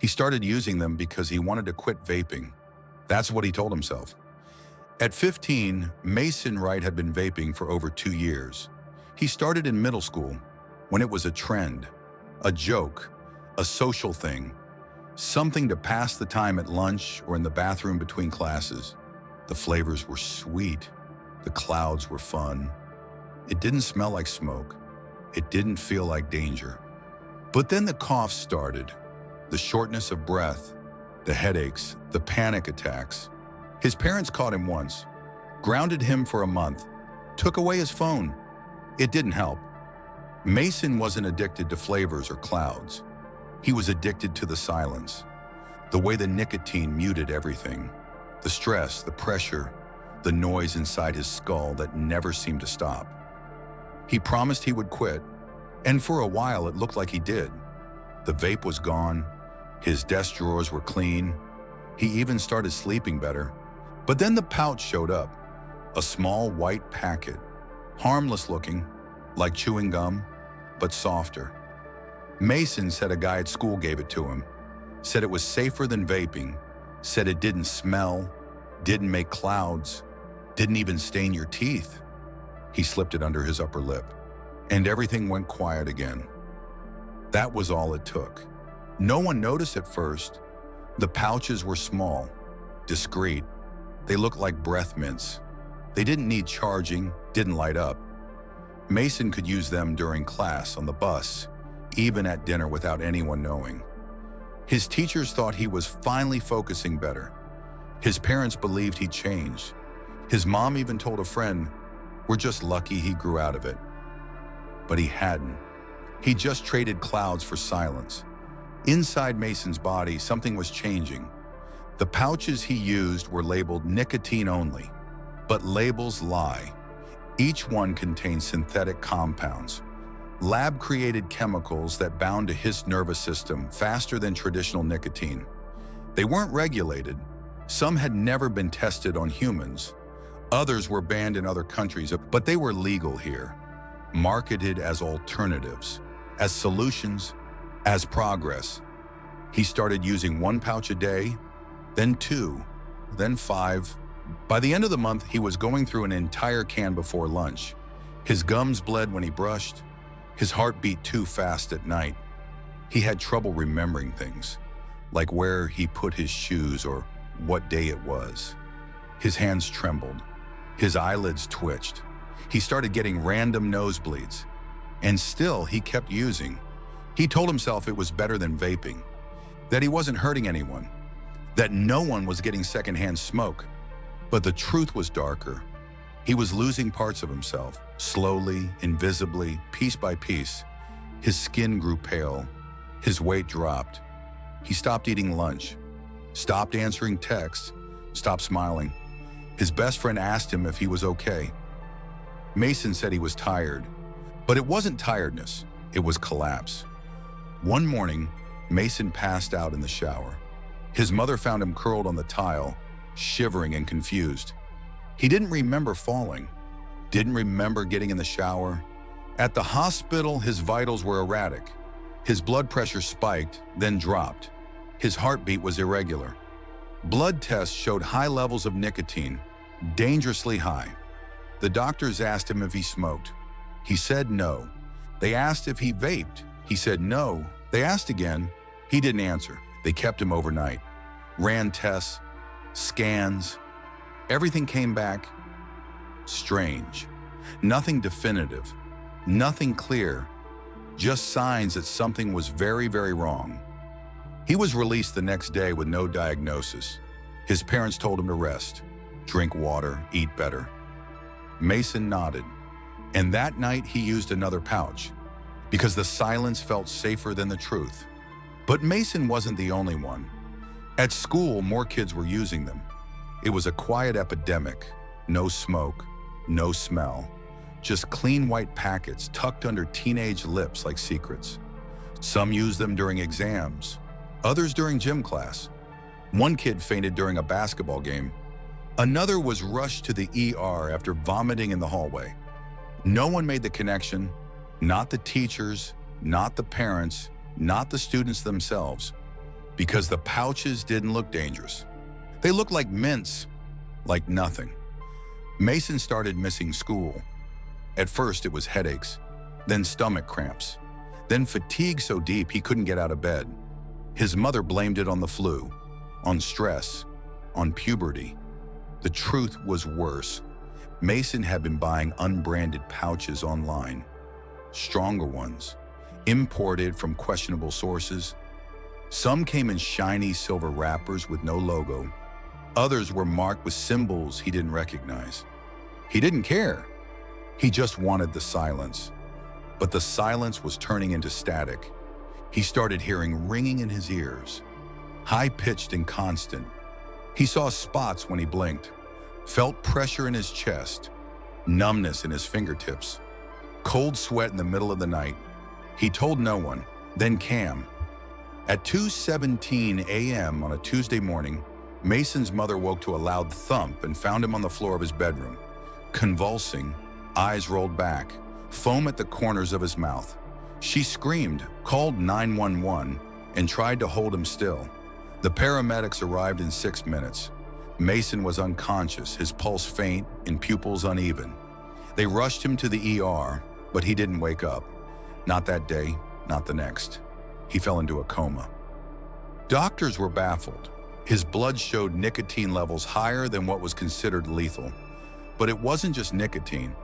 He started using them because he wanted to quit vaping. That's what he told himself. At 15, Mason Wright had been vaping for over 2 years. He started in middle school, when it was a trend, a joke, a social thing, something to pass the time at lunch or in the bathroom between classes. The flavors were sweet. The clouds were fun. It didn't smell like smoke. It didn't feel like danger. But then the coughs started, the shortness of breath, the headaches, the panic attacks. His parents caught him once, grounded him for a month, took away his phone. It didn't help. Mason wasn't addicted to flavors or clouds. He was addicted to the silence, the way the nicotine muted everything, the stress, the pressure, the noise inside his skull that never seemed to stop. He promised he would quit, and for a while it looked like he did. The vape was gone, his desk drawers were clean, he even started sleeping better. But then the pouch showed up, a small white packet, harmless looking, like chewing gum, but softer. Mason said a guy at school gave it to him, said it was safer than vaping, said it didn't smell, didn't make clouds, didn't even stain your teeth. He slipped it under his upper lip, and everything went quiet again. That was all it took. No one noticed at first. The pouches were small, discreet. They looked like breath mints. They didn't need charging, didn't light up. Mason could use them during class, on the bus, even at dinner without anyone knowing. His teachers thought he was finally focusing better. His parents believed he'd changed. His mom even told a friend, "We're just lucky he grew out of it." But he hadn't. He just traded clouds for silence. Inside Mason's body, something was changing. The pouches he used were labeled nicotine only, but labels lie. Each one contained synthetic compounds, lab-created chemicals that bound to his nervous system faster than traditional nicotine. They weren't regulated. Some had never been tested on humans. Others were banned in other countries, but they were legal here, marketed as alternatives, as solutions, as progress. He started using 1 pouch a day, then 2, then 5. By the end of the month, he was going through an entire can before lunch. His gums bled when he brushed. His heart beat too fast at night. He had trouble remembering things, like where he put his shoes or what day it was. His hands trembled. His eyelids twitched. He started getting random nosebleeds. And still, he kept using. He told himself it was better than vaping, that he wasn't hurting anyone, that no one was getting secondhand smoke. But the truth was darker. He was losing parts of himself, slowly, invisibly, piece by piece. His skin grew pale. His weight dropped. He stopped eating lunch, stopped answering texts, stopped smiling. His best friend asked him if he was okay. Mason said he was tired, but it wasn't tiredness, it was collapse. One morning, Mason passed out in the shower. His mother found him curled on the tile, shivering and confused. He didn't remember falling, didn't remember getting in the shower. At the hospital, his vitals were erratic. His blood pressure spiked, then dropped. His heartbeat was irregular. Blood tests showed high levels of nicotine, dangerously high. The doctors asked him if he smoked. He said no. They asked if he vaped. He said no. They asked again. He didn't answer. They kept him overnight. Ran tests, scans. Everything came back strange. Nothing definitive. Nothing clear. Just signs that something was very, very wrong. He was released the next day with no diagnosis. His parents told him to rest, drink water, eat better. Mason nodded, and that night he used another pouch because the silence felt safer than the truth. But Mason wasn't the only one. At school, more kids were using them. It was a quiet epidemic. No smoke, no smell, just clean white packets tucked under teenage lips like secrets. Some used them during exams, others during gym class. One kid fainted during a basketball game. Another was rushed to the ER after vomiting in the hallway. No one made the connection, not the teachers, not the parents, not the students themselves. because the pouches didn't look dangerous. They looked like mints, like nothing. Mason started missing school. At first it was headaches, then stomach cramps, then fatigue so deep he couldn't get out of bed. His mother blamed it on the flu, on stress, on puberty. The truth was worse. Mason had been buying unbranded pouches online, stronger ones, imported from questionable sources. Some came in shiny silver wrappers with no logo. Others were marked with symbols he didn't recognize. He didn't care. He just wanted the silence. But the silence was turning into static. He started hearing ringing in his ears, high-pitched and constant. He saw spots when he blinked, felt pressure in his chest, numbness in his fingertips, cold sweat in the middle of the night. He told no one, then Cam. At 2:17 a.m. on a Tuesday morning, Mason's mother woke to a loud thump and found him on the floor of his bedroom, convulsing, eyes rolled back, foam at the corners of his mouth. She screamed, called 911, and tried to hold him still. The paramedics arrived in 6 minutes. Mason was unconscious, his pulse faint and pupils uneven. They rushed him to the ER, but he didn't wake up. Not that day, not the next. He fell into a coma. Doctors were baffled. His blood showed nicotine levels higher than what was considered lethal. But it wasn't just nicotine.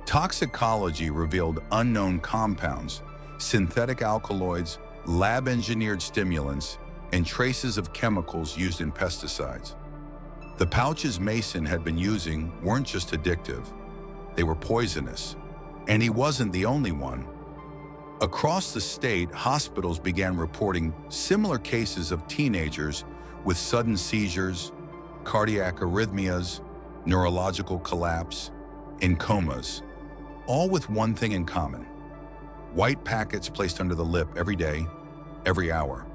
Toxicology revealed unknown compounds, synthetic alkaloids, lab-engineered stimulants, and traces of chemicals used in pesticides. The pouches Mason had been using weren't just addictive. They were poisonous. And he wasn't the only one. Across the state, hospitals began reporting similar cases of teenagers with sudden seizures, cardiac arrhythmias, neurological collapse, and comas, all with one thing in common: white packets placed under the lip every day, every hour.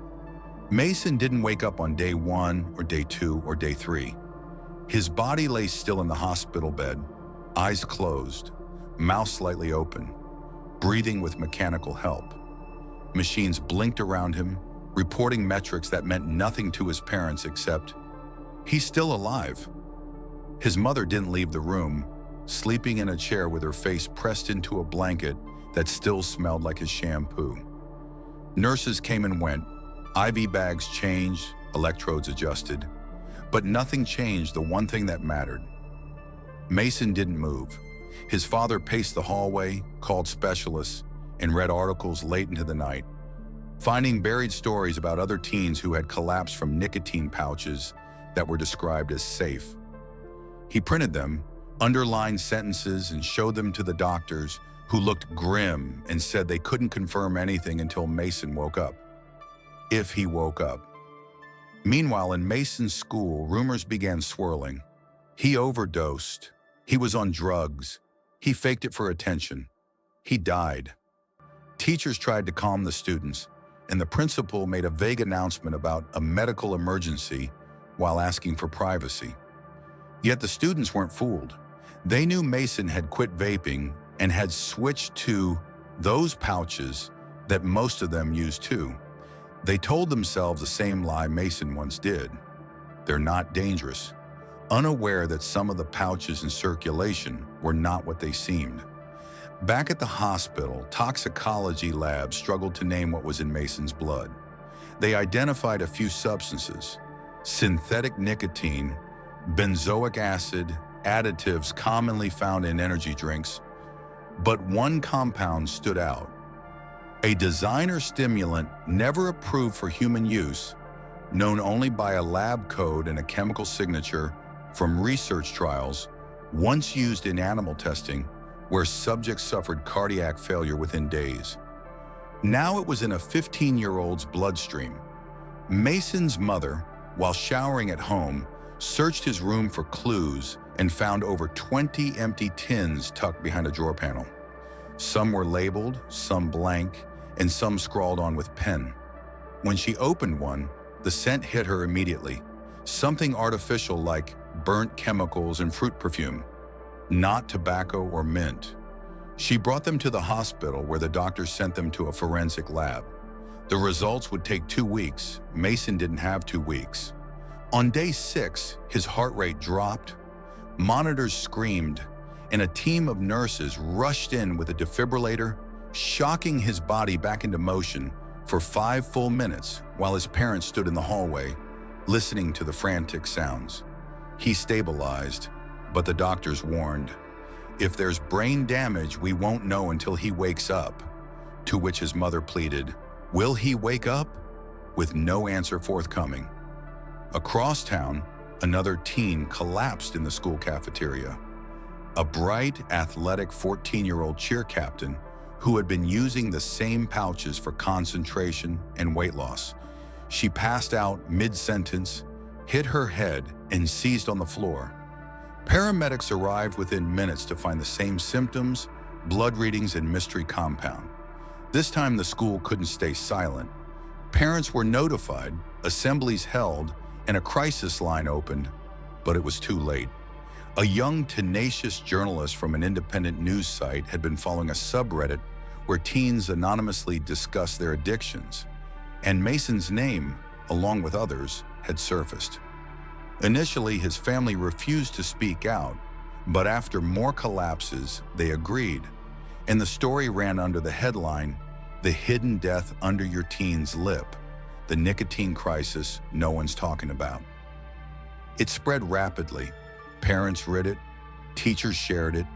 Mason didn't wake up on day 1 or day 2 or day 3. His body lay still in the hospital bed, eyes closed, mouth slightly open, breathing with mechanical help. Machines blinked around him, reporting metrics that meant nothing to his parents except, he's still alive. His mother didn't leave the room, sleeping in a chair with her face pressed into a blanket that still smelled like his shampoo. Nurses came and went, IV bags changed, electrodes adjusted, but nothing changed the one thing that mattered. Mason didn't move. His father paced the hallway, called specialists, and read articles late into the night, finding buried stories about other teens who had collapsed from nicotine pouches that were described as safe. He printed them, underlined sentences, and showed them to the doctors, who looked grim and said they couldn't confirm anything until Mason woke up. If he woke up. Meanwhile, in Mason's school, rumors began swirling. He overdosed. He was on drugs. He faked it for attention. He died. Teachers tried to calm the students, and the principal made a vague announcement about a medical emergency while asking for privacy. Yet the students weren't fooled. They knew Mason had quit vaping and had switched to those pouches that most of them used too. They told themselves the same lie Mason once did. They're not dangerous, unaware that some of the pouches in circulation were not what they seemed. Back at the hospital, toxicology labs struggled to name what was in Mason's blood. They identified a few substances: synthetic nicotine, benzoic acid, additives commonly found in energy drinks. But one compound stood out: a designer stimulant never approved for human use, known only by a lab code and a chemical signature from research trials, once used in animal testing, where subjects suffered cardiac failure within days. Now it was in a 15-year-old's bloodstream. Mason's mother, while showering at home, searched his room for clues and found over 20 empty tins tucked behind a drawer panel. Some were labeled, some blank, and some scrawled on with pen. When she opened one, the scent hit her immediately. Something artificial like burnt chemicals and fruit perfume, not tobacco or mint. She brought them to the hospital, where the doctor sent them to a forensic lab. The results would take 2 weeks. Mason didn't have 2 weeks. On day 6, his heart rate dropped, monitors screamed, and a team of nurses rushed in with a defibrillator, shocking his body back into motion for 5 full minutes while his parents stood in the hallway, listening to the frantic sounds. He stabilized, but the doctors warned, "If there's brain damage, we won't know until he wakes up." To which his mother pleaded, "Will he wake up?" with no answer forthcoming. Across town, another teen collapsed in the school cafeteria. A bright, athletic 14-year-old cheer captain who had been using the same pouches for concentration and weight loss. She passed out mid-sentence, hit her head, and seized on the floor. Paramedics arrived within minutes to find the same symptoms, blood readings, and mystery compound. This time the school couldn't stay silent. Parents were notified, assemblies held, and a crisis line opened, but it was too late. A young, tenacious journalist from an independent news site had been following a subreddit where teens anonymously discussed their addictions, and Mason's name, along with others, had surfaced. Initially, his family refused to speak out, but after more collapses, they agreed, and the story ran under the headline, "The Hidden Death Under Your Teen's Lip, the nicotine crisis no one's talking about." It spread rapidly. Parents read it, teachers shared it,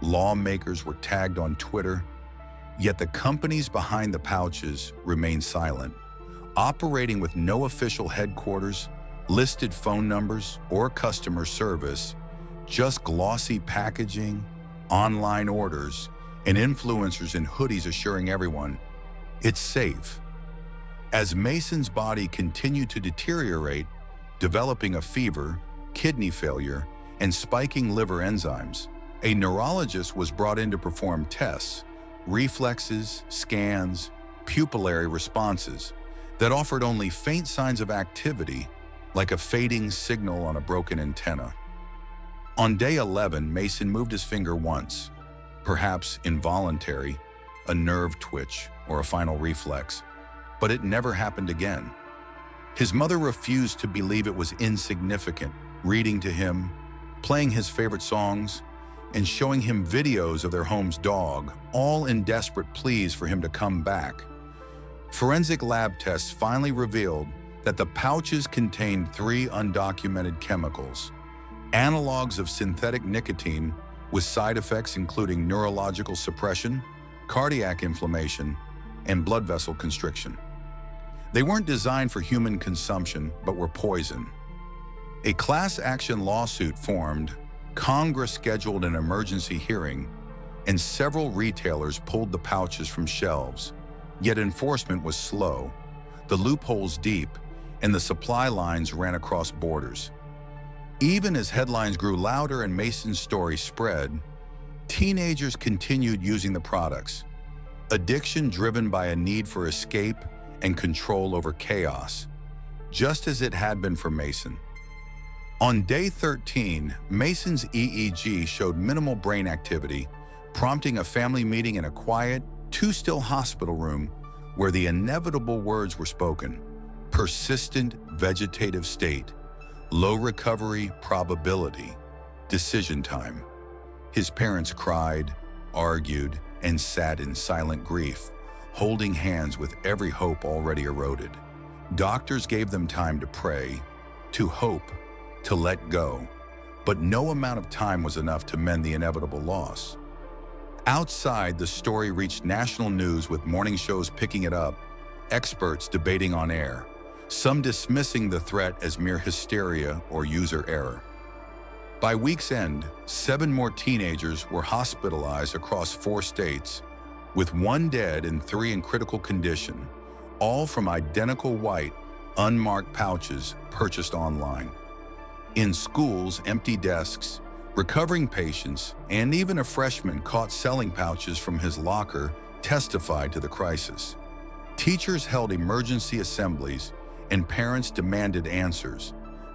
lawmakers were tagged on Twitter, yet the companies behind the pouches remained silent, operating with no official headquarters, listed phone numbers, or customer service, just glossy packaging, online orders, and influencers in hoodies assuring everyone, "It's safe." As Mason's body continued to deteriorate, developing a fever, kidney failure, and spiking liver enzymes, a neurologist was brought in to perform tests, reflexes, scans, pupillary responses that offered only faint signs of activity, like a fading signal on a broken antenna. On day 11, Mason moved his finger once, perhaps involuntary, a nerve twitch or a final reflex, but it never happened again. His mother refused to believe it was insignificant, reading to him, playing his favorite songs, and showing him videos of their home's dog, all in desperate pleas for him to come back. Forensic lab tests finally revealed that the pouches contained 3 undocumented chemicals, analogs of synthetic nicotine with side effects including neurological suppression, cardiac inflammation, and blood vessel constriction. They weren't designed for human consumption, but were poison. A class action lawsuit formed, Congress scheduled an emergency hearing, and several retailers pulled the pouches from shelves. Yet enforcement was slow, the loopholes deep, and the supply lines ran across borders. Even as headlines grew louder and Mason's story spread, teenagers continued using the products. Addiction driven by a need for escape and control over chaos, just as it had been for Mason. On day 13, Mason's EEG showed minimal brain activity, prompting a family meeting in a quiet, too-still hospital room where the inevitable words were spoken: persistent vegetative state, low recovery probability, decision time. His parents cried, argued, and sat in silent grief, holding hands with every hope already eroded. Doctors gave them time to pray, to hope, to let go, but no amount of time was enough to mend the inevitable loss. Outside, the story reached national news with morning shows picking it up, experts debating on air, some dismissing the threat as mere hysteria or user error. By week's end, 7 more teenagers were hospitalized across 4 states, with 1 dead and 3 in critical condition, all from identical white, unmarked pouches purchased online. In schools, empty desks, recovering patients, and even a freshman caught selling pouches from his locker testified to the crisis. Teachers held emergency assemblies, and parents demanded answers.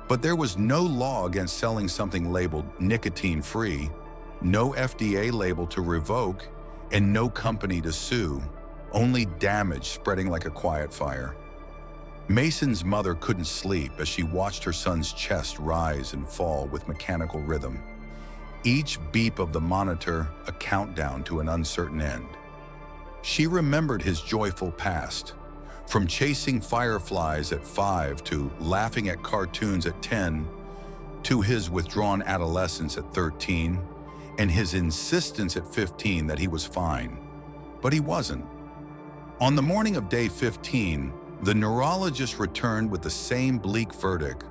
But there was no law against selling something labeled nicotine-free, no FDA label to revoke, and no company to sue. only damage spreading like a quiet fire. Mason's mother couldn't sleep as she watched her son's chest rise and fall with mechanical rhythm. Each beep of the monitor a countdown to an uncertain end. She remembered his joyful past, from chasing fireflies at 5 to laughing at cartoons at 10, to his withdrawn adolescence at 13, and his insistence at 15 that he was fine. But he wasn't. On the morning of day 15, the neurologist returned with the same bleak verdict: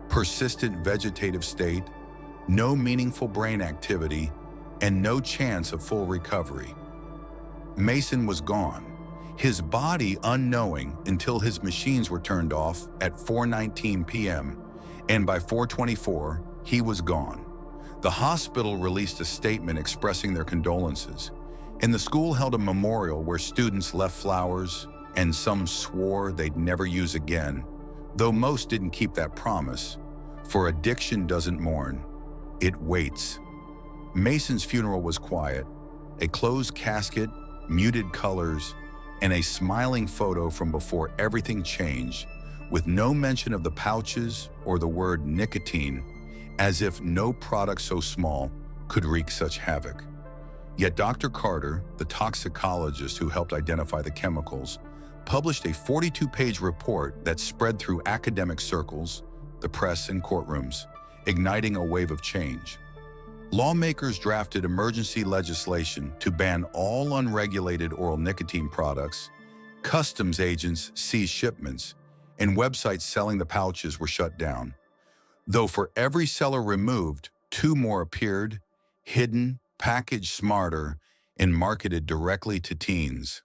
persistent vegetative state, no meaningful brain activity, and no chance of full recovery. Mason was gone, his body unknowing until his machines were turned off at 4:19 p.m., and by 4:24, he was gone. The hospital released a statement expressing their condolences, and the school held a memorial where students left flowers, and some swore they'd never use again, though most didn't keep that promise, for addiction doesn't mourn, it waits. Mason's funeral was quiet, a closed casket, muted colors, and a smiling photo from before everything changed, with no mention of the pouches or the word nicotine, as if no product so small could wreak such havoc. Yet Dr. Carter, the toxicologist who helped identify the chemicals, published a 42-page report that spread through academic circles, the press, and courtrooms, igniting a wave of change. Lawmakers drafted emergency legislation to ban all unregulated oral nicotine products, customs agents seized shipments, and websites selling the pouches were shut down. Though for every seller removed, 2 more appeared, hidden, packaged smarter, and marketed directly to teens.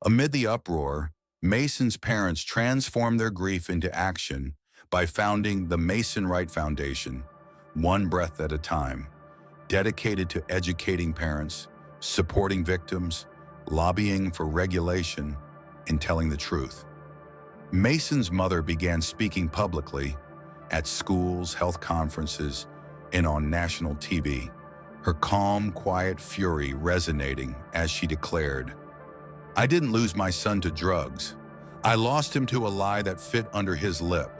Amid the uproar, Mason's parents transformed their grief into action by founding the Mason Wright Foundation, one breath at a time, dedicated to educating parents, supporting victims, lobbying for regulation, and telling the truth. Mason's mother began speaking publicly at schools, health conferences, and on national TV, her calm, quiet fury resonating as she declared, "I didn't lose my son to drugs. I lost him to a lie that fit under his lip."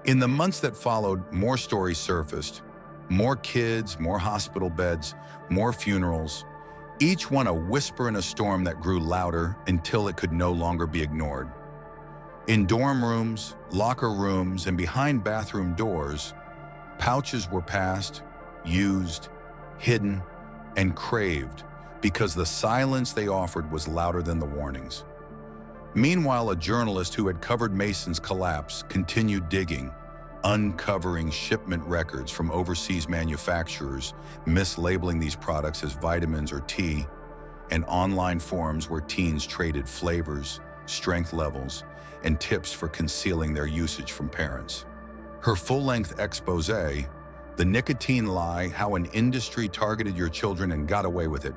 In the months that followed, more stories surfaced. More kids, more hospital beds, more funerals, each one a whisper in a storm that grew louder until it could no longer be ignored. In dorm rooms, locker rooms, and behind bathroom doors, pouches were passed, used, hidden, and craved because the silence they offered was louder than the warnings. Meanwhile, a journalist who had covered Mason's collapse continued digging, uncovering shipment records from overseas manufacturers, mislabeling these products as vitamins or tea, and online forums where teens traded flavors, strength levels, and tips for concealing their usage from parents. Her full-length expose, "The Nicotine Lie: How an Industry Targeted Your Children and Got Away with It,"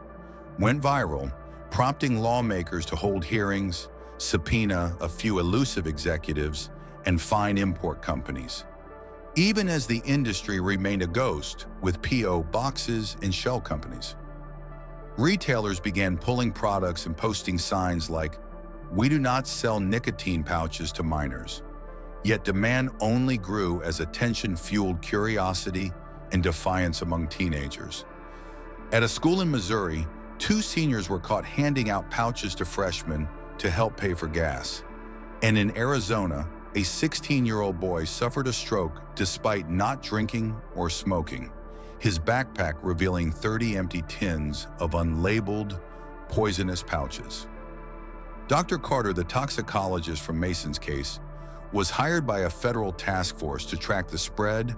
went viral, prompting lawmakers to hold hearings, subpoena a few elusive executives, and fine import companies. Even as the industry remained a ghost with P.O. boxes and shell companies. Retailers began pulling products and posting signs like, "We do not sell nicotine pouches to minors." Yet demand only grew as attention fueled curiosity and defiance among teenagers. At a school in Missouri, 2 seniors were caught handing out pouches to freshmen to help pay for gas. And in Arizona, a 16-year-old boy suffered a stroke despite not drinking or smoking, his backpack revealing 30 empty tins of unlabeled, poisonous pouches. Dr. Carter, the toxicologist from Mason's case, was hired by a federal task force to track the spread,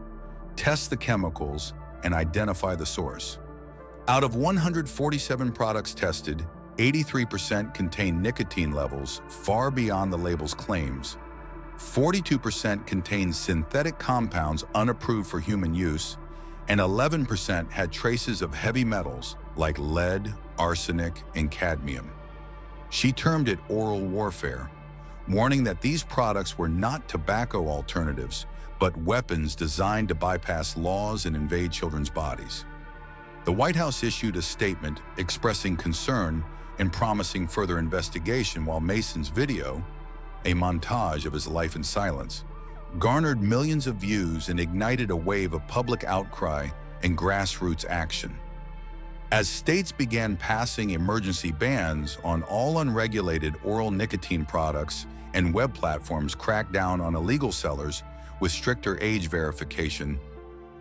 test the chemicals, and identify the source. Out of 147 products tested, 83% contained nicotine levels far beyond the label's claims. 42% contained synthetic compounds unapproved for human use, and 11% had traces of heavy metals like lead, arsenic, and cadmium. She termed it oral warfare, warning that these products were not tobacco alternatives, but weapons designed to bypass laws and invade children's bodies. The White House issued a statement expressing concern and promising further investigation, while Mason's video, a montage of his life in silence, garnered millions of views and ignited a wave of public outcry and grassroots action. As states began passing emergency bans on all unregulated oral nicotine products and web platforms cracked down on illegal sellers with stricter age verification,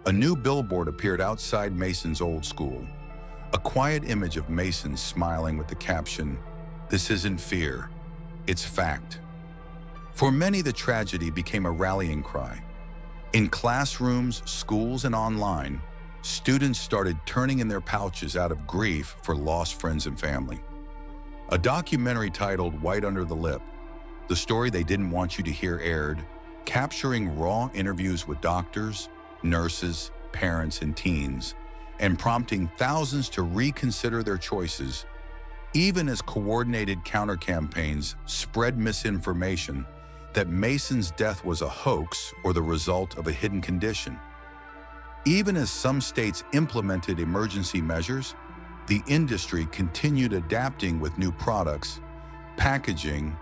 a new billboard appeared outside Mason's old school. A quiet image of Mason smiling with the caption, "This isn't fear, it's fact." For many, the tragedy became a rallying cry. In classrooms, schools, and online, students started turning in their pouches out of grief for lost friends and family. A documentary titled White Under the Lip, the story they didn't want you to hear, aired, capturing raw interviews with doctors, nurses, parents, and teens, and prompting thousands to reconsider their choices, even as coordinated counter-campaigns spread misinformation that Mason's death was a hoax or the result of a hidden condition. Even as some states implemented emergency measures, the industry continued adapting with new products, packaging,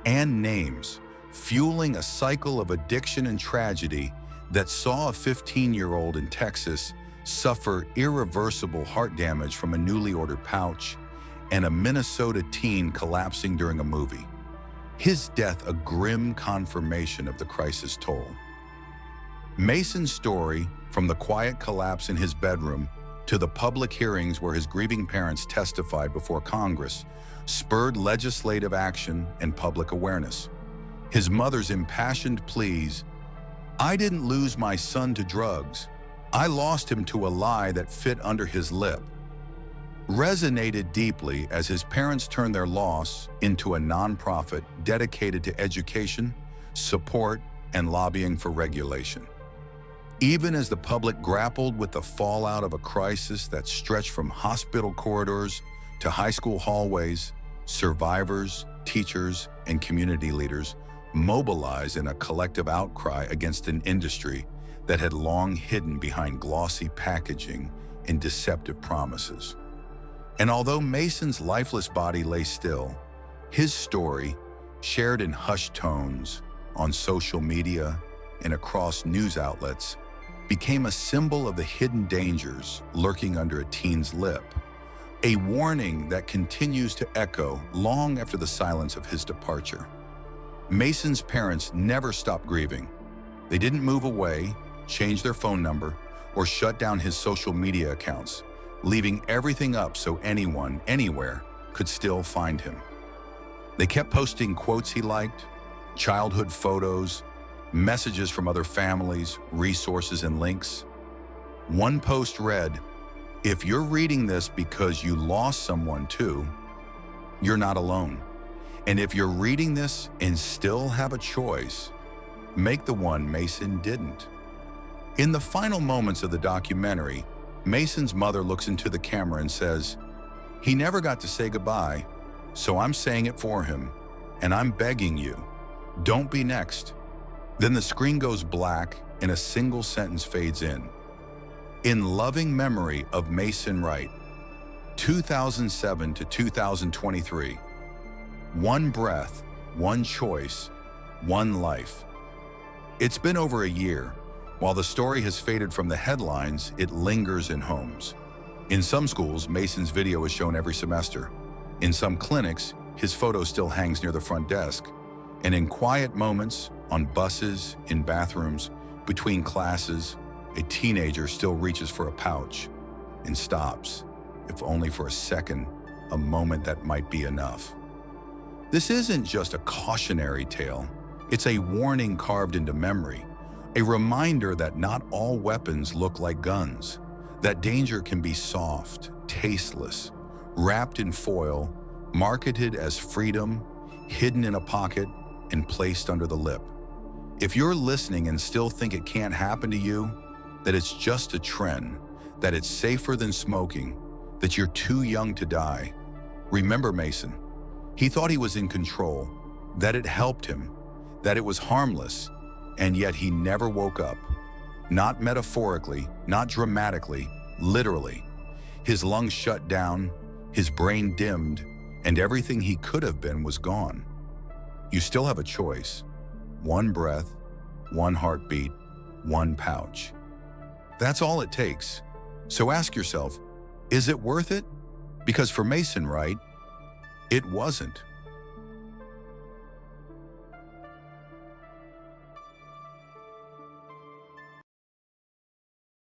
and names, fueling a cycle of addiction and tragedy that saw a 15-year-old in Texas suffer irreversible heart damage from a newly ordered pouch, and a Minnesota teen collapsing during a movie. His death a grim confirmation of the crisis toll. Mason's story, from the quiet collapse in his bedroom to the public hearings where his grieving parents testified before Congress, spurred legislative action and public awareness. His mother's impassioned pleas, "I didn't lose my son to drugs, I lost him to a lie that fit under his lip," resonated deeply as his parents turned their loss into a nonprofit dedicated to education, support, and lobbying for regulation. Even as the public grappled with the fallout of a crisis that stretched from hospital corridors to high school hallways, survivors, teachers, and community leaders mobilized in a collective outcry against an industry that had long hidden behind glossy packaging and deceptive promises. And although Mason's lifeless body lay still, his story, shared in hushed tones on social media and across news outlets, became a symbol of the hidden dangers lurking under a teen's lip, a warning that continues to echo long after the silence of his departure. Mason's parents never stopped grieving. They didn't move away, change their phone number, or shut down his social media accounts, leaving everything up so anyone, anywhere, could still find him. They kept posting quotes he liked, childhood photos, messages from other families, resources, and links. One post read, "If you're reading this because you lost someone too, you're not alone. And if you're reading this and still have a choice, make the one Mason didn't." In the final moments of the documentary, Mason's mother looks into the camera and says, "He never got to say goodbye, so I'm saying it for him, and I'm begging you, don't be next." Then the screen goes black and a single sentence fades in. "In loving memory of Mason Wright, 2007 to 2023, one breath, one choice, one life." It's been over a year. While the story has faded from the headlines, it lingers in homes. In some schools, Mason's video is shown every semester. In some clinics, his photo still hangs near the front desk. And in quiet moments, on buses, in bathrooms, between classes, a teenager still reaches for a pouch and stops, if only for a second, a moment that might be enough. This isn't just a cautionary tale. It's a warning carved into memory, a reminder that not all weapons look like guns, that danger can be soft, tasteless, wrapped in foil, marketed as freedom, hidden in a pocket, and placed under the lip. If you're listening and still think it can't happen to you, that it's just a trend, that it's safer than smoking, that you're too young to die, remember Mason. He thought he was in control, that it helped him, that it was harmless, and yet he never woke up. Not metaphorically, not dramatically, literally. His lungs shut down, his brain dimmed, and everything he could have been was gone. You still have a choice. One breath, one heartbeat, one pouch. That's all it takes. So ask yourself, is it worth it? Because for Mason Wright, it wasn't.